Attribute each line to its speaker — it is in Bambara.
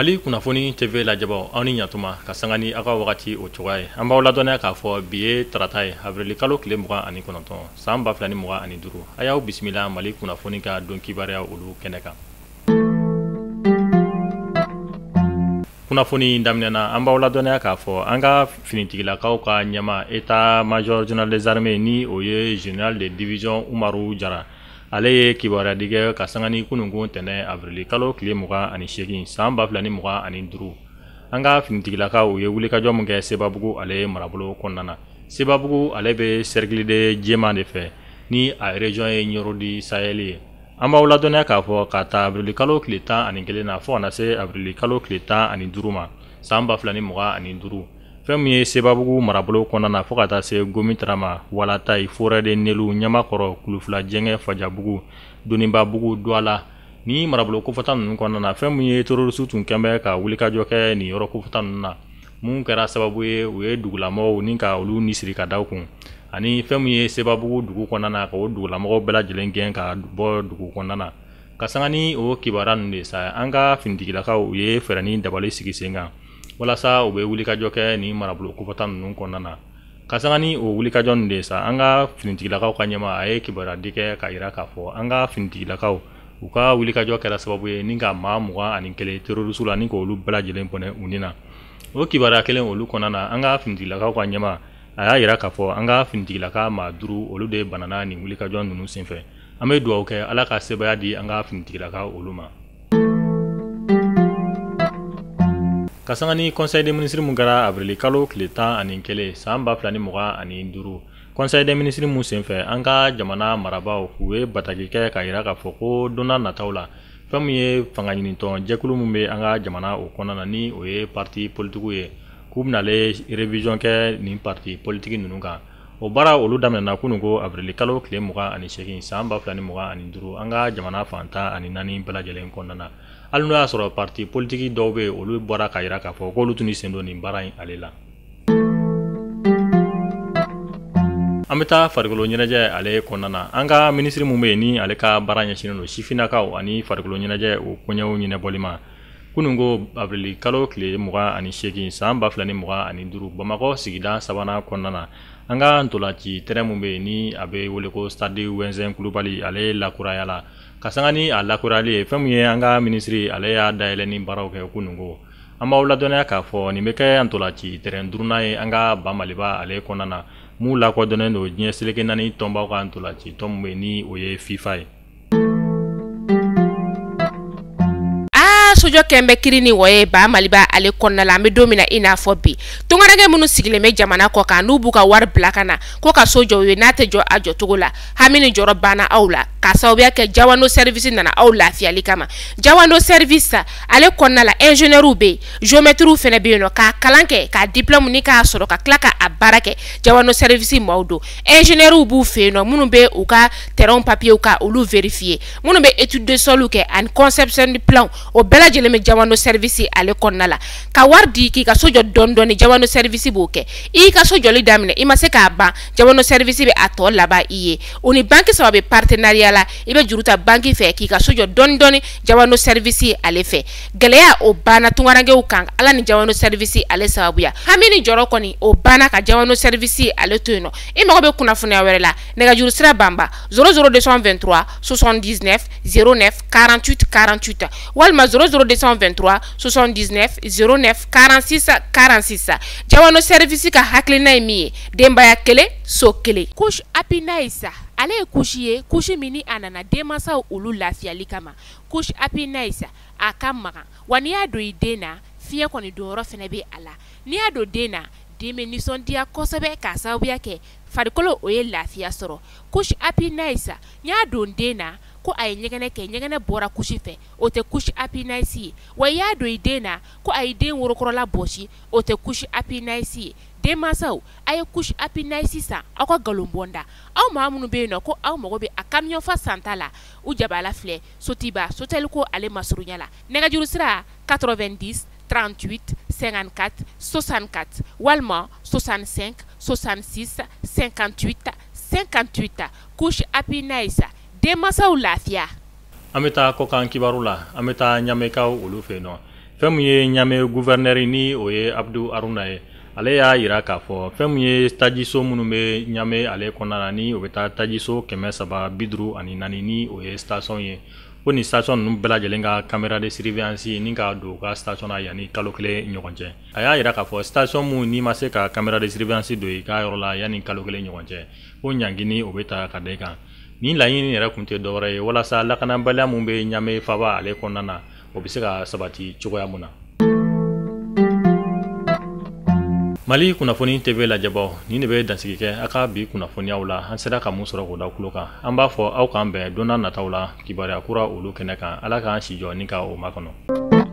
Speaker 1: Mali kunnafoni TV lajɛbaaw aw ni ɲatuma ka sanga ni aw ka wagati o cogoya ye an b'aw ladɔnniya k'a fɔ bi ye tarata ye avril kalo tile 29 san 2025 a y'aw bisimila Mali kunnafoni ka don kibaruya olu kɛnɛ kan. Kunnafoni daminɛna an b'aw ladɔnniya k'a fɔ an ka finitigilakaw ka ɲɛma état major général des armées ni o ye général de division Umaru Jara ale ye kibaruya di kɛ ka sanga ni kunungun tɛnɛ avril kalo tile 28 san 2025 an ka finitigilakaw ye wulikajɔ mun kɛ Sebabugu ale marabolo kɔnɔna na. Sebabugu ale bɛ cercle de jɛman de fɛ ni a région ye Ɲorodi Sahel ye. An b'aw ladɔnniya k'a fɔ ka ta avril kalo tile 11 na fo kana se avril kalo tile 15 ma san 2025 fɛn min ye Sebabugu marabolo kɔnɔna na fo ka taa se Gomitarama, Walatayi, Forêt de Nelu, Ɲamakɔrɔ, Kulufila Jɛngɛ, Fajabugu, Donibabugu, Douala ni marabolo kofɔta ninnu kɔnɔna na fɛn min ye terroriste tun kɛnbɛ ka wulikajɔ kɛ nin yɔrɔ kofɔta ninnu na mun kɛra sababu ye u ye dugulamɔgɔw ni ka olu nisiri ka daw kun ani fɛn min ye Sebabugu dugu kɔnɔna na ka o dugulamɔgɔw bɛɛ lajɛlen gɛn ka bɔ dugu kɔnɔna na. Ka sanga ni o kibaruya ninnu de sa an ka finitigilakaw u ye fɛɛrɛ ni dabali sigi sen kan walasa u bɛ wulikajɔ kɛ ni marabolo kofɔta ninnu kɔnɔna na. Ka sanga ni o wulikajɔ ninnu de sa an ka finitigilakaw ka ɲɛma a ye kibaruya di kɛ ka yira k'a fɔ an ka finitigilakaw u ka wulikajɔ kɛra sababu ye ni ka maa 21 terroriste la ni k'olu bɛɛ lajɛlen bɔnɛ u ni na. O kibaruya kelen olu kɔnɔna na an ka finitigilakaw ka ɲɛma a y'a yira k'a fɔ an ka finitigilaka maa 5 olu de banana ni wulikajɔ ninnu senfɛ. An bɛ dugawu kɛ Ala ka sebaya di an ka finitigilaka olu ma. Ka sanga ni conseil des ministres mun kɛra avril kalo tile 11 san 2025 conseil des ministres mun senfɛ an ka jamana marabaaw u ye bataki kɛ ka yira k'a fɔ ko donna nataw la fɛn min ye fanga ɲinitɔn jɛkulu mun bɛ an ka jamana o kɔnɔna na ni o ye parti politique ye k'u bɛnale révision kɛ nin parti politique ninnu kan. O baara olu daminɛna kunungo avril kalo tile 28 san 2025 an ka jamana fantan ani 4 bɛɛ lajɛlen kɔnɔna na. Hali n'o y'a sɔrɔ parti politique dɔw bɛ olu bɔra ka yira k'a fɔ k'olu tun ni sen don nin baara in ale la. An bɛ taa farikolo ɲɛnajɛ ale kɔnɔna na an ka ministre mun bɛ yen ni ale ka baara ɲɛsinnen don sifinnakaw ani farikolo ɲɛnajɛ o koɲɛw ɲɛnabɔli ma. Kunungo avril kalo tile 28 san 2025 Bamakɔ sigida sabanan kɔnɔna na an ka ntolanci terrain mun bɛ yen ni a bɛ wele ko stade Wɛnzɛn Kulubali ale lakuraya la. Ka sanga ni a lakurali ye fɛn min ye an ka ministre ale y'a dayɛlɛ ni baaraw kɛ kunungo. An b'aw ladɔnniya k'a fɔ nin bɛ kɛ ntolanci terrain durunan ye an ka Bamaliba ale kɔnɔna na mun lakodɔnnen don diɲɛ seleke 4 tɔnbaw ka ntolanci tɔn mun bɛ yen ni o ye FIFA ye.
Speaker 2: Sojɔ kɛnbɛ kiri ni wɔye Bamaliba ale kɔnɔna la an bɛ don min na i n'a fɔ bi tungaranke minnu sigilen bɛ jamana kɔ kan n'u b'u ka wari bila ka na ko ka sojɔ ye n'a tɛ jɔ a jɔcogo la hami ni jɔrɔ banna aw la ka sababuya kɛ Jawando service nana aw lafiyali kama. Jawando service ale kɔnɔna la ingénieur bɛ yen géomètre fana bɛ yen nɔ k'a kalan kɛ k'a diplôme ni k'a sɔrɔ ka tila ka a baara kɛ Jawando service maaw don ingénieur b'u fɛ yen nɔ minnu bɛ u ka terrain papier ka olu vérifier minnu bɛ étude de sol kɛ ani conception de plan o bɛɛ lajɛlen bɛ Jawando service ale kɔnɔna la ka wari di k'i ka sojɔ dɔɔni Jawando service b'o kɛ i ka sojɔli daminɛ i ma se k'a ban Jawando service bɛ a tɔ laban i ye o ni banque saba bɛ partenariat la i bɛ juru ta banque fɛ k'i ka sojɔ dɔɔni Jawando service ale fɛ gɛlɛya o banna tungarankew kan ala ni Jawando service ale sababuya hami ni jɔrɔ kɔni o banna ka Jawando service ale to yen nɔ i mago bɛ kunnafoniya wɛrɛ la nɛgɛjuru sira banba 00223 79 09 48 48 walima 00223 79 09 46 46 Jawando service ka hakilina ye min ye denbaya kelen so kelen. Couche Happy Nice ale ye couche ye couche min ni a nana denmansaw olu lafiyali kama. Couche Happy Nice a ka magan wa n'i y'a don i den na fiɲɛ kɔni don yɔrɔ fana bɛ a la n'i y'a don den na den bɛ nisɔndiya kosɛbɛ k'a sababuya kɛ farikolo o ye lafiya sɔrɔ. Couche Happy Nice n y'a don den na ko a ye ɲɛgɛnɛ kɛ ɲɛgɛnɛ bɔra couche fɛ o tɛ couche Happy Nice ye wa i y'a don i den na ko a ye den worokɔrɔla bɔsi o tɛ couche Happy Nice ye. Denmansaw a ye couche Happy Nice san aw ka galon bɔnda aw maa minnu bɛ yen nɔ ko aw mago bɛ a camion fa santa la u jabala filɛ Sotiba Sotelco ale masurunya la nɛgɛjuru sira 90 38 54 64 walima 65 66 58 58 couche Happy Nice denmansaw lafiya.
Speaker 1: An bɛ taa kɔkan kibaru la an bɛ taa ɲamɛkaw olu fɛ yen nɔ fɛn min ye ɲame gouverneur ni o ye Abdou Aruna ye ale y'a yira k'a fɔ fɛn min ye tajiso minnu bɛ ɲame ale kɔnɔna na ni o bɛ taa tajiso 354 ni o ye station ye ko ni station ninnu bɛɛ lajɛlen ka caméra de surveillance ni ka don ka station na yanni kalo kelen ɲɔgɔn cɛ a y'a yira k'a fɔ station mun ni ma se ka caméra de surveillance don i ka yɔrɔ la yanni kalo kelen ɲɔgɔn cɛ ko ɲangini o bɛ ta ka da i kan ni laɲini yɛrɛ kun tɛ dɔwɛrɛ ye walasa lakanabaliya mun bɛ ɲame faba ale kɔnɔna na o bɛ se ka sabati cogoya mun na. Mali kunnafoni TV lajɛbaw ni ne bɛ dansigi kɛ a ka bi kunnafoniyaw la an sera ka mun sɔrɔ k'o da kulo kan an b'a fɔ aw k'an bɛn don n'a nataw la kibaruya kura olu kɛnɛ kan ala k'an si jɔ ni ka o makɔnɔ.